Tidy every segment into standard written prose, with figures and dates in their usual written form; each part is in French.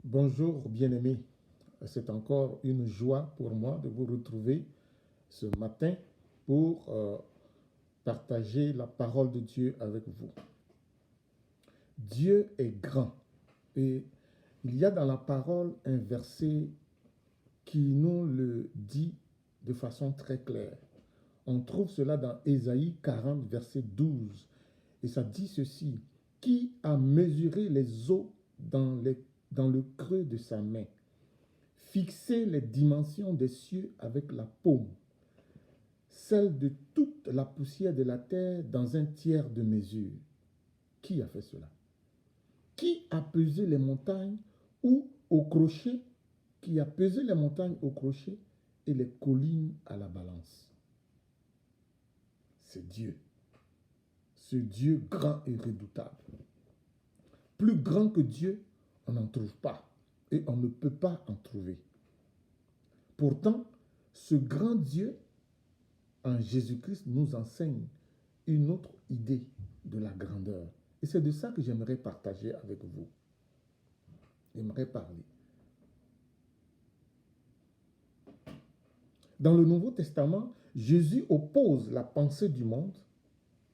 Bonjour bien-aimés, c'est encore une joie pour moi de vous retrouver ce matin pour partager la parole de Dieu avec vous. Dieu est grand et il y a dans la parole un verset qui nous le dit de façon très claire. On trouve cela dans Ésaïe 40, verset 12 et ça dit ceci: Qui a mesuré les eaux dans le creux de sa main, fixer les dimensions des cieux avec la paume, celle de toute la poussière de la terre dans un tiers de mesure. Qui a fait cela? Qui a pesé les montagnes ou au crochet? Qui a pesé les montagnes au crochet et les collines à la balance? C'est Dieu. Ce Dieu grand et redoutable. Plus grand que Dieu, on n'en trouve pas et on ne peut pas en trouver. Pourtant, ce grand Dieu en Jésus-Christ nous enseigne une autre idée de la grandeur. Et c'est de ça que j'aimerais partager avec vous. J'aimerais parler. Dans le Nouveau Testament, Jésus oppose la pensée du monde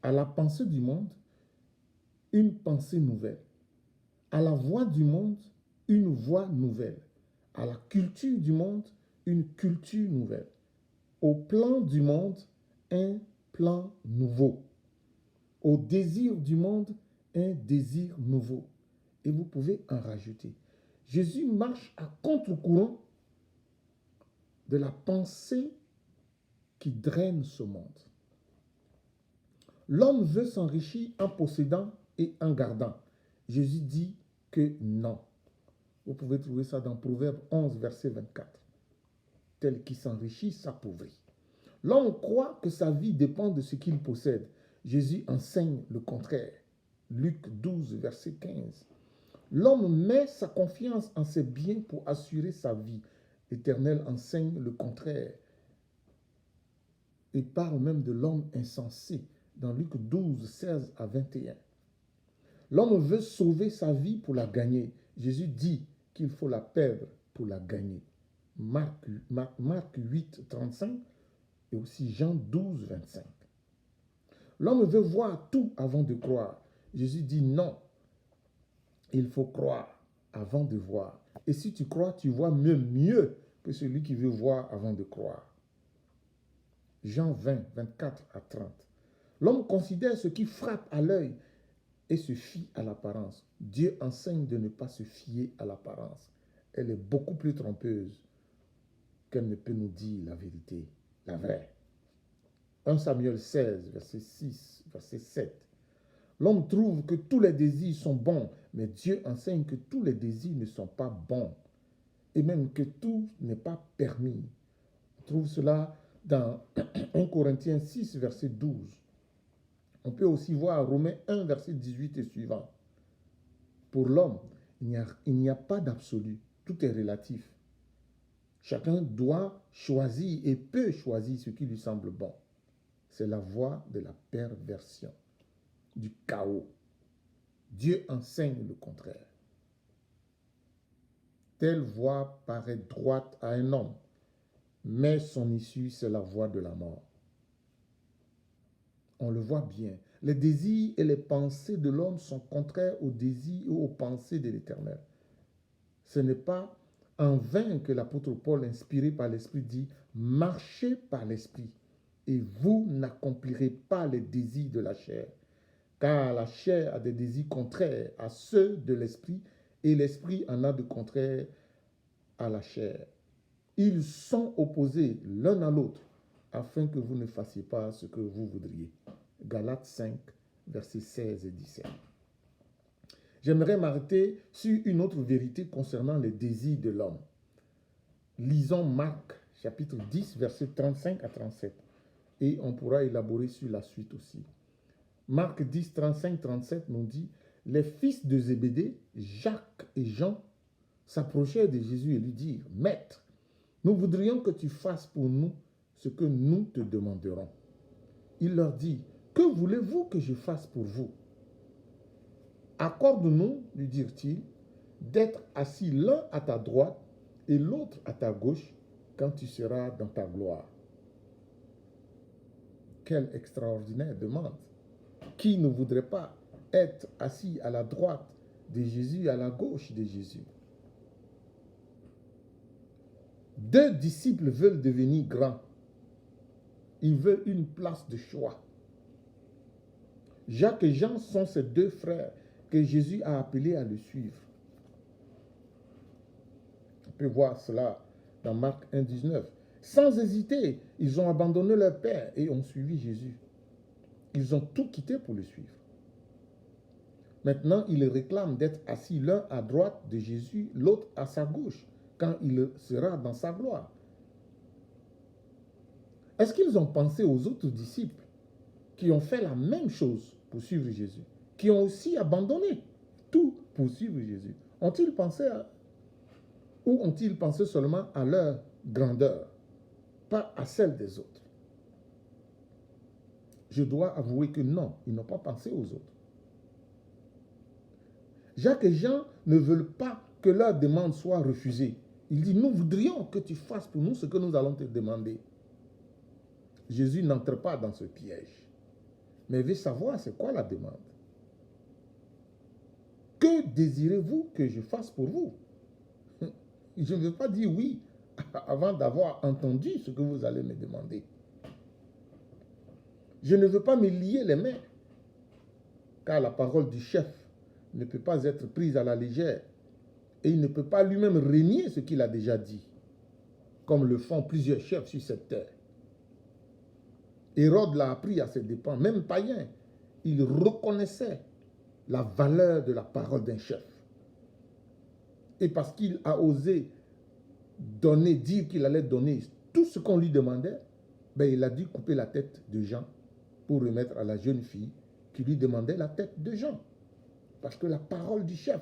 à la pensée du monde, une pensée nouvelle. À la voix du monde, une voix nouvelle. À la culture du monde, une culture nouvelle. Au plan du monde, un plan nouveau. Au désir du monde, un désir nouveau. Et vous pouvez en rajouter. Jésus marche à contre-courant de la pensée qui draine ce monde. L'homme veut s'enrichir en possédant et en gardant. Jésus dit que non. Vous pouvez trouver ça dans Proverbe 11, verset 24. Tel qui s'enrichit s'appauvrit. L'homme croit que sa vie dépend de ce qu'il possède. Jésus enseigne le contraire. Luc 12, verset 15. L'homme met sa confiance en ses biens pour assurer sa vie. L'Éternel enseigne le contraire et parle même de l'homme insensé dans Luc 12, 16 à 21. L'homme veut sauver sa vie pour la gagner. Jésus dit qu'il faut la perdre pour la gagner. Marc 8, 35 et aussi Jean 12, 25. L'homme veut voir tout avant de croire. Jésus dit non, il faut croire avant de voir. Et si tu crois, tu vois même mieux que celui qui veut voir avant de croire. Jean 20, 24 à 30. L'homme considère ce qui frappe à l'œil et se fie à l'apparence. Dieu enseigne de ne pas se fier à l'apparence. Elle est beaucoup plus trompeuse qu'elle ne peut nous dire la vérité, la vraie. 1 Samuel 16, verset 6, verset 7. L'homme trouve que tous les désirs sont bons, mais Dieu enseigne que tous les désirs ne sont pas bons et même que tout n'est pas permis. On trouve cela dans 1 Corinthiens 6, verset 12. On peut aussi voir Romains 1, verset 18 et suivant. Pour l'homme, il n'y a pas d'absolu. Tout est relatif. Chacun doit choisir et peut choisir ce qui lui semble bon. C'est la voie de la perversion, du chaos. Dieu enseigne le contraire. Telle voie paraît droite à un homme, mais son issue, c'est la voie de la mort. On le voit bien. Les désirs et les pensées de l'homme sont contraires aux désirs et aux pensées de l'Éternel. Ce n'est pas en vain que l'apôtre Paul, inspiré par l'Esprit, dit « Marchez par l'Esprit, et vous n'accomplirez pas les désirs de la chair. Car la chair a des désirs contraires à ceux de l'Esprit, et l'Esprit en a de contraires à la chair. Ils sont opposés l'un à l'autre, afin que vous ne fassiez pas ce que vous voudriez. » Galates 5, versets 16 et 17. J'aimerais m'arrêter sur une autre vérité concernant les désirs de l'homme. Lisons Marc, chapitre 10, versets 35 à 37. Et on pourra élaborer sur la suite aussi. Marc 10, 35, 37 nous dit « Les fils de Zébédée, Jacques et Jean, s'approchèrent de Jésus et lui dirent « Maître, nous voudrions que tu fasses pour nous ce que nous te demanderons. » Il leur dit « Que voulez-vous que je fasse pour vous ?» « Accorde-nous, lui dirent-ils, d'être assis l'un à ta droite et l'autre à ta gauche quand tu seras dans ta gloire. Quelle extraordinaire demande. Qui ne voudrait pas être assis à la droite de Jésus et à la gauche de Jésus? Deux disciples veulent devenir grands. Ils veulent une place de choix. Jacques et Jean sont ces deux frères que Jésus a appelés à le suivre. On peut voir cela dans Marc 1, 19. Sans hésiter, ils ont abandonné leur père et ont suivi Jésus. Ils ont tout quitté pour le suivre. Maintenant, ils réclament d'être assis l'un à droite de Jésus, l'autre à sa gauche, quand il sera dans sa gloire. Est-ce qu'ils ont pensé aux autres disciples qui ont fait la même chose pour suivre Jésus, qui ont aussi abandonné tout pour suivre Jésus? Ont-ils pensé ou ont-ils pensé seulement à leur grandeur, pas à celle des autres? Je dois avouer que non, ils n'ont pas pensé aux autres. Jacques et Jean ne veulent pas que leur demande soit refusée. Ils disent, nous voudrions que tu fasses pour nous ce que nous allons te demander. Jésus n'entre pas dans ce piège, mais veut savoir c'est quoi la demande. Que désirez-vous que je fasse pour vous? Je ne veux pas dire oui avant d'avoir entendu ce que vous allez me demander. Je ne veux pas me lier les mains, car la parole du chef ne peut pas être prise à la légère et il ne peut pas lui-même renier ce qu'il a déjà dit, comme le font plusieurs chefs sur cette terre. Hérode l'a appris à ses dépens, même païen. Il reconnaissait la valeur de la parole d'un chef. Et parce qu'il a osé donner, dire qu'il allait donner tout ce qu'on lui demandait, ben il a dû couper la tête de Jean pour remettre à la jeune fille qui lui demandait la tête de Jean. Parce que la parole du chef,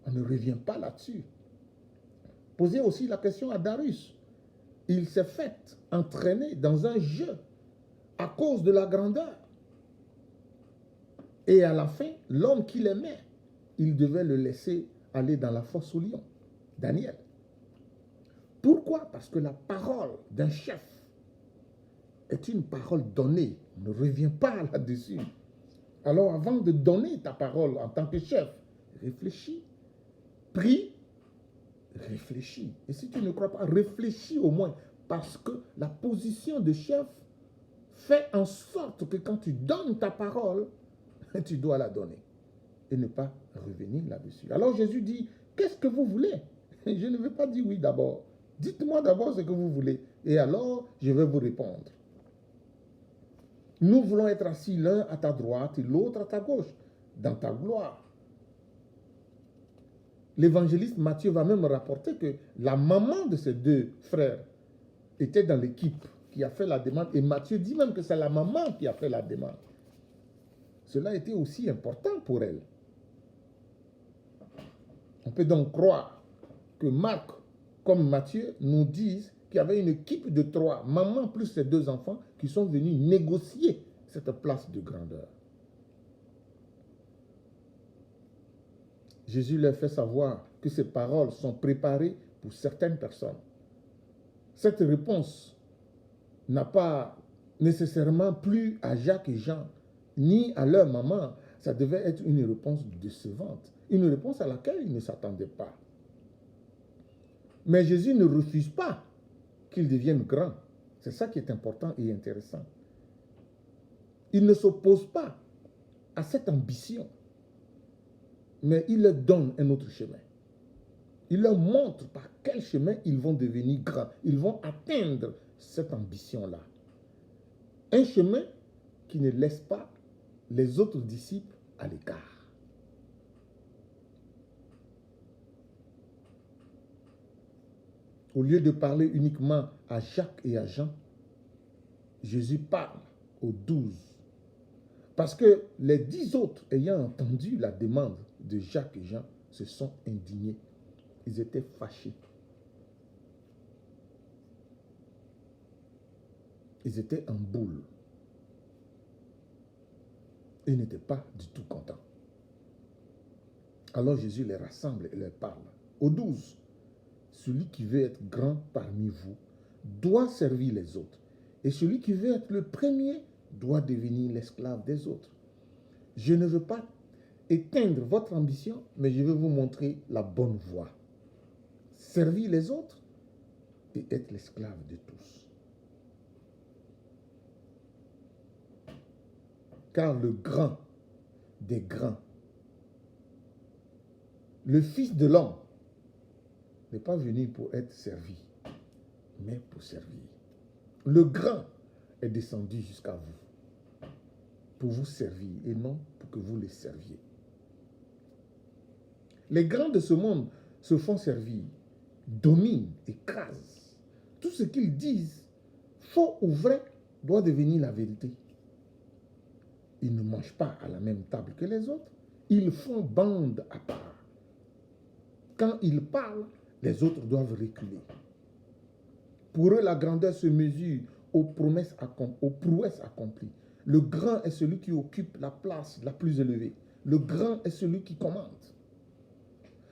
on ne revient pas là-dessus. Posez aussi la question à Darius. Il s'est fait entraîner dans un jeu à cause de la grandeur. Et à la fin, l'homme qu'il aimait, il devait le laisser aller dans la fosse au lion. Daniel. Pourquoi? Parce que la parole d'un chef est une parole donnée. On ne revient pas là-dessus. Alors avant de donner ta parole en tant que chef, réfléchis, prie, réfléchis. Et si tu ne crois pas, réfléchis au moins. Parce que la position de chef fait en sorte que quand tu donnes ta parole, tu dois la donner. Et ne pas revenir là-dessus. Alors Jésus dit, qu'est-ce que vous voulez? Je ne vais pas dire oui d'abord. Dites-moi d'abord ce que vous voulez. Et alors, je vais vous répondre. Nous voulons être assis l'un à ta droite et l'autre à ta gauche, dans ta gloire. L'évangéliste Matthieu va même rapporter que la maman de ces deux frères était dans l'équipe qui a fait la demande. Et Matthieu dit même que c'est la maman qui a fait la demande. Cela était aussi important pour elle. On peut donc croire que Marc, comme Matthieu, nous disent qu'il y avait une équipe de 3, maman plus ses 2 enfants, qui sont venus négocier cette place de grandeur. Jésus leur fait savoir que ces paroles sont préparées pour certaines personnes. Cette réponse n'a pas nécessairement plu à Jacques et Jean, ni à leur maman. Ça devait être une réponse décevante, une réponse à laquelle ils ne s'attendaient pas. Mais Jésus ne refuse pas qu'ils deviennent grands. C'est ça qui est important et intéressant. Il ne s'oppose pas à cette ambition, mais il leur donne un autre chemin. Il leur montre par quel chemin ils vont devenir grands. Ils vont atteindre cette ambition-là. Un chemin qui ne laisse pas les autres disciples à l'écart. Au lieu de parler uniquement à Jacques et à Jean, Jésus parle aux 12. Parce que les 10 autres, ayant entendu la demande de Jacques et Jean, se sont indignés. Ils étaient fâchés. Ils étaient en boule. Ils n'étaient pas du tout contents. Alors Jésus les rassemble et leur parle. Au 12, celui qui veut être grand parmi vous doit servir les autres. Et celui qui veut être le premier doit devenir l'esclave des autres. Je ne veux pas éteindre votre ambition, mais je veux vous montrer la bonne voie. Servir les autres et être l'esclave de tous. Car le grand des grands, le Fils de l'homme, n'est pas venu pour être servi, mais pour servir. Le grand est descendu jusqu'à vous, pour vous servir et non pour que vous les serviez. Les grands de ce monde se font servir, dominent, écrasent. Tout ce qu'ils disent, faux ou vrai, doit devenir la vérité. Ils ne mangent pas à la même table que les autres. Ils font bande à part. Quand ils parlent, les autres doivent reculer. Pour eux, la grandeur se mesure aux prouesses accomplies. Le grand est celui qui occupe la place la plus élevée. Le grand est celui qui commande.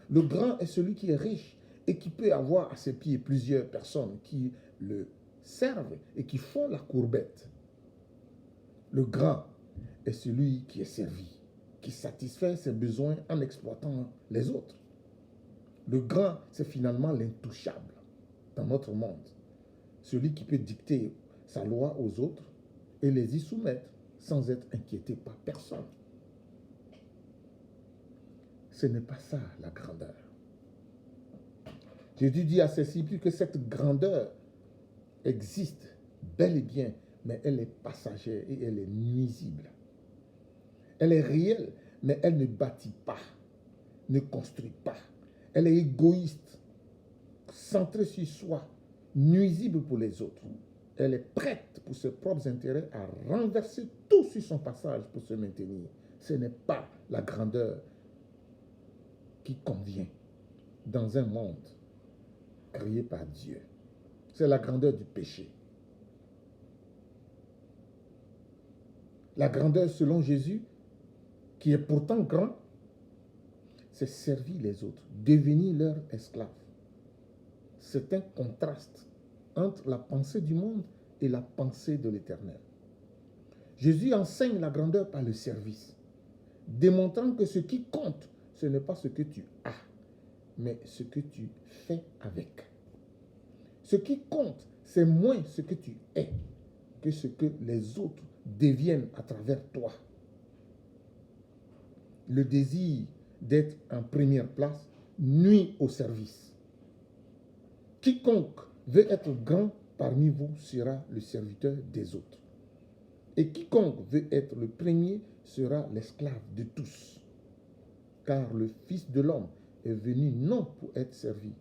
Le grand est celui qui est riche et qui peut avoir à ses pieds plusieurs personnes qui le servent et qui font la courbette. Le grand est celui qui est servi, qui satisfait ses besoins en exploitant les autres. Le grand, c'est finalement l'intouchable dans notre monde. Celui qui peut dicter sa loi aux autres et les y soumettre sans être inquiété par personne. Ce n'est pas ça la grandeur. Jésus dit à ses disciples que cette grandeur existe bel et bien, mais elle est passagère et elle est nuisible. Elle est réelle, mais elle ne bâtit pas, ne construit pas. Elle est égoïste, centrée sur soi, nuisible pour les autres. Elle est prête pour ses propres intérêts à renverser tout sur son passage pour se maintenir. Ce n'est pas la grandeur qui convient dans un monde créé par Dieu. C'est la grandeur du péché. La grandeur selon Jésus, qui est pourtant grand, c'est servir les autres, devenir leur esclave. C'est un contraste entre la pensée du monde et la pensée de l'Éternel. Jésus enseigne la grandeur par le service, démontrant que ce qui compte, ce n'est pas ce que tu as, mais ce que tu fais avec. Ce qui compte, c'est moins ce que tu es que ce que les autres deviennent à travers toi. Le désir d'être en première place nuit au service. Quiconque veut être grand parmi vous sera le serviteur des autres. Et quiconque veut être le premier sera l'esclave de tous. Car le Fils de l'homme est venu non pour être servi,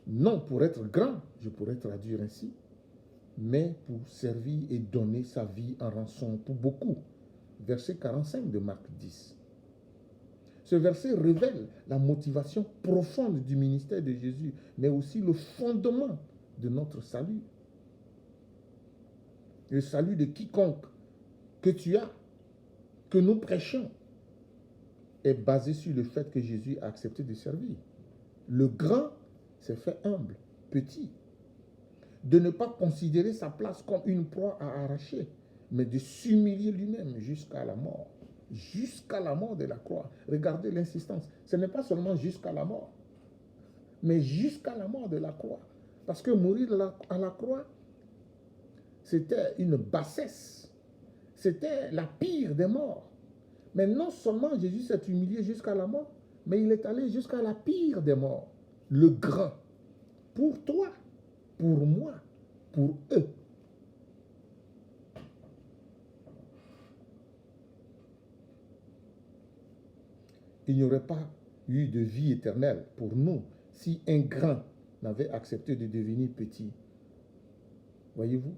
non pour être grand, je pourrais traduire ainsi, mais pour servir et donner sa vie en rançon pour beaucoup. Verset 45 de Marc 10. Ce verset révèle la motivation profonde du ministère de Jésus, mais aussi le fondement de notre salut. Le salut de quiconque que tu as, que nous prêchons, est basé sur le fait que Jésus a accepté de servir. Le grand s'est fait humble, petit. De ne pas considérer sa place comme une proie à arracher, mais de s'humilier lui-même jusqu'à la mort. Jusqu'à la mort de la croix. Regardez l'insistance. Ce n'est pas seulement jusqu'à la mort, mais jusqu'à la mort de la croix. Parce que mourir à la croix, c'était une bassesse. C'était la pire des morts. Mais non seulement Jésus s'est humilié jusqu'à la mort, mais il est allé jusqu'à la pire des morts. Le grand. Pour toi, pour moi, pour eux. Il n'y aurait pas eu de vie éternelle pour nous si un grand n'avait accepté de devenir petit. Voyez-vous,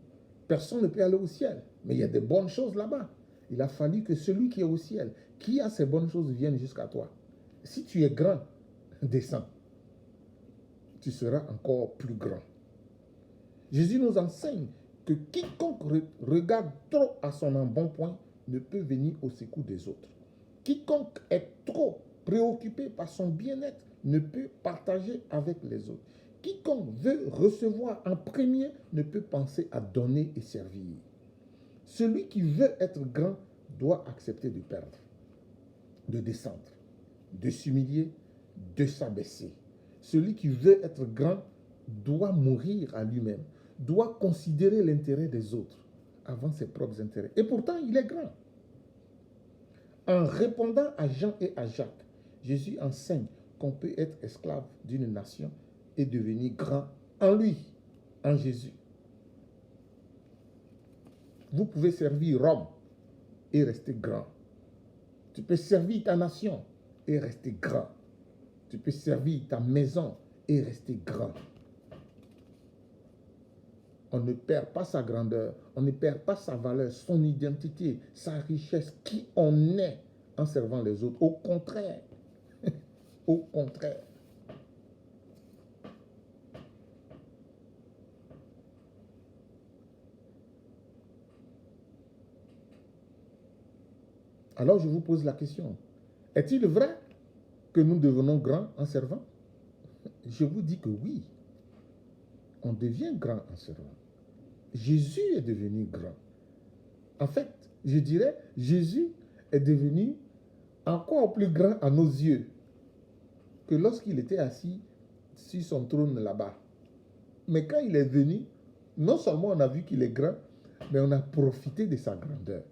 personne ne peut aller au ciel, mais il y a de bonnes choses là-bas. Il a fallu que celui qui est au ciel, qui a ces bonnes choses, vienne jusqu'à toi. Si tu es grand, descends. Tu seras encore plus grand. Jésus nous enseigne que quiconque regarde trop à son embonpoint ne peut venir au secours des autres. Quiconque est trop préoccupé par son bien-être, ne peut partager avec les autres. Quiconque veut recevoir en premier ne peut penser à donner et servir. Celui qui veut être grand doit accepter de perdre, de descendre, de s'humilier, de s'abaisser. Celui qui veut être grand doit mourir à lui-même, doit considérer l'intérêt des autres avant ses propres intérêts. Et pourtant, il est grand. En répondant à Jean et à Jacques, Jésus enseigne qu'on peut être esclave d'une nation et devenir grand en lui, en Jésus. Vous pouvez servir Rome et rester grand. Tu peux servir ta nation et rester grand. Tu peux servir ta maison et rester grand. On ne perd pas sa grandeur, on ne perd pas sa valeur, son identité, sa richesse, qui on est en servant les autres. Au contraire, au contraire. Alors je vous pose la question, est-il vrai que nous devenons grands en servant? Je vous dis que oui, on devient grand en servant. Jésus est devenu grand. En fait, je dirais, Jésus est devenu encore plus grand à nos yeux que lorsqu'il était assis sur son trône là-bas. Mais quand il est venu, non seulement on a vu qu'il est grand, mais on a profité de sa grandeur.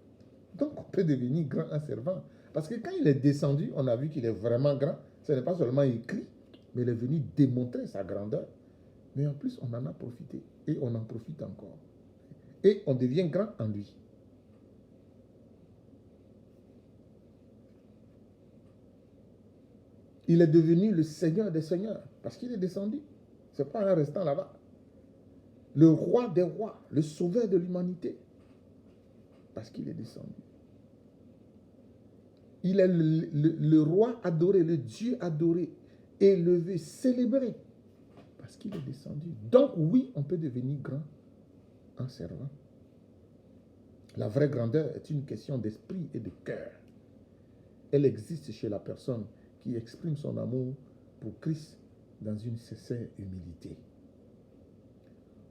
Donc on peut devenir grand en servant. Parce que quand il est descendu, on a vu qu'il est vraiment grand. Ce n'est pas seulement écrit, mais il est venu démontrer sa grandeur. Mais en plus, on en a profité. Et on en profite encore. Et on devient grand en lui. Il est devenu le Seigneur des Seigneurs. Parce qu'il est descendu. Ce n'est pas un restant là-bas. Le roi des rois, le sauveur de l'humanité. Parce qu'il est descendu. Il est le roi adoré, le Dieu adoré, élevé, célébré. Parce qu'il est descendu. Donc oui, on peut devenir grand en servant. La vraie grandeur est une question d'esprit et de cœur. Elle existe chez la personne qui exprime son amour pour Christ dans une sincère humilité.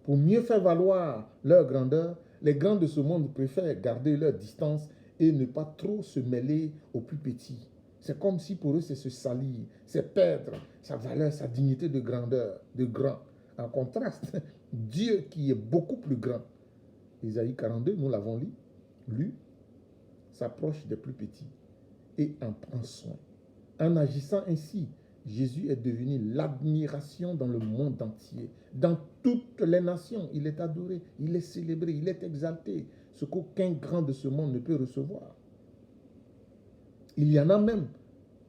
Pour mieux faire valoir leur grandeur, les grands de ce monde préfèrent garder leur distance et ne pas trop se mêler aux plus petits. C'est comme si pour eux c'est se salir, c'est perdre sa valeur, sa dignité de grandeur, de grand. En contraste, Dieu qui est beaucoup plus grand, Isaïe 42, nous l'avons lu, s'approche des plus petits et en prend soin. En agissant ainsi, Jésus est devenu l'admiration dans le monde entier. Dans toutes les nations, il est adoré, il est célébré, il est exalté, ce qu'aucun grand de ce monde ne peut recevoir. Il y en a même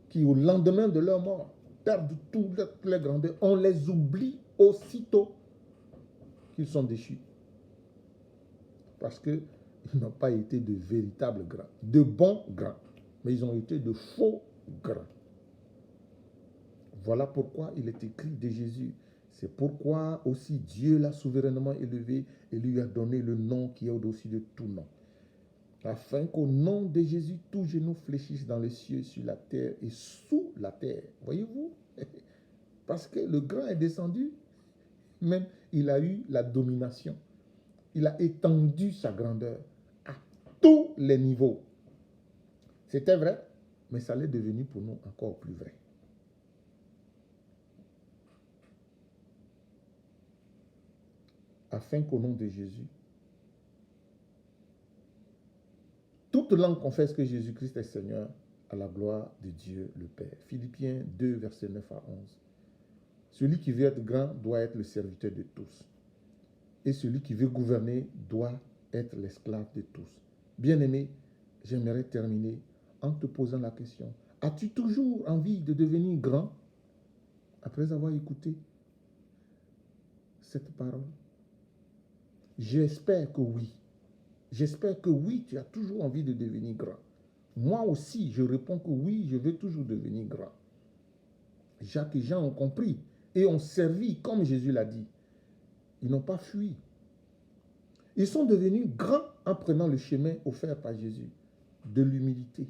qui, au lendemain de leur mort, perdent toute leur grandeur. On les oublie aussitôt qu'ils sont déchus. Parce qu'ils n'ont pas été de véritables grands, de bons grands, mais ils ont été de faux grands. Voilà pourquoi il est écrit de Jésus. C'est pourquoi aussi Dieu l'a souverainement élevé et lui a donné le nom qui est au-dessus de tout nom. Afin qu'au nom de Jésus, tout genou fléchisse dans les cieux, sur la terre et sous la terre. Voyez-vous? Parce que le grand est descendu, même il a eu la domination. Il a étendu sa grandeur à tous les niveaux. C'était vrai, mais ça l'est devenu pour nous encore plus vrai. Afin qu'au nom de Jésus, toute langue confesse que Jésus-Christ est Seigneur à la gloire de Dieu le Père. Philippiens 2, versets 9 à 11. Celui qui veut être grand doit être le serviteur de tous. Et celui qui veut gouverner doit être l'esclave de tous. Bien-aimé, j'aimerais terminer en te posant la question. As-tu toujours envie de devenir grand après avoir écouté cette parole? J'espère que oui. J'espère que oui, tu as toujours envie de devenir grand. Moi aussi, je réponds que oui, je veux toujours devenir grand. Jacques et Jean ont compris et ont servi comme Jésus l'a dit. Ils n'ont pas fui. Ils sont devenus grands en prenant le chemin offert par Jésus, de l'humilité.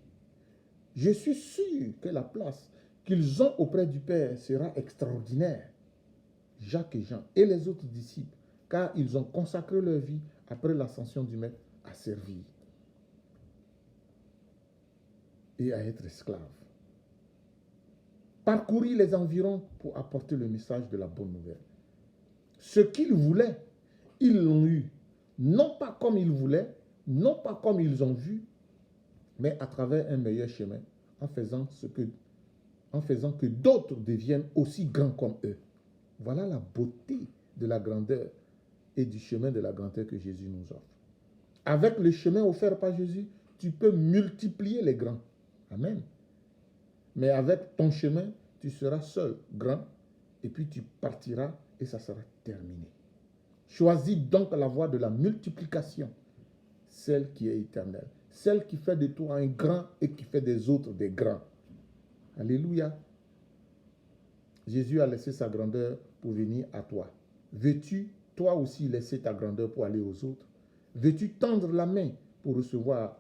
Je suis sûr que la place qu'ils ont auprès du Père sera extraordinaire. Jacques et Jean et les autres disciples, car ils ont consacré leur vie après l'ascension du Maître à servir et à être esclaves. Parcourir les environs pour apporter le message de la bonne nouvelle. Ce qu'ils voulaient, ils l'ont eu. Non pas comme ils voulaient, non pas comme ils ont vu, mais à travers un meilleur chemin, en faisant que d'autres deviennent aussi grands comme eux. Voilà la beauté de la grandeur et du chemin de la grandeur que Jésus nous offre. Avec le chemin offert par Jésus, tu peux multiplier les grands. Amen. Mais avec ton chemin, tu seras seul, grand, et puis tu partiras et ça sera terminé. Choisis donc la voie de la multiplication, celle qui est éternelle, celle qui fait de toi un grand et qui fait des autres des grands. Alléluia. Jésus a laissé sa grandeur pour venir à toi. Veux-tu, toi aussi, laisser ta grandeur pour aller aux autres? Veux-tu tendre la main pour recevoir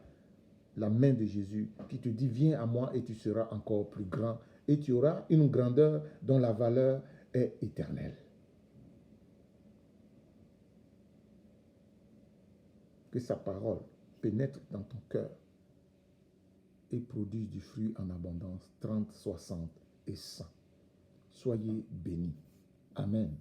la main de Jésus qui te dit, viens à moi et tu seras encore plus grand et tu auras une grandeur dont la valeur est éternelle. Que sa parole pénètre dans ton cœur et produise du fruit en abondance, 30, 60 et 100. Soyez bénis. Amen.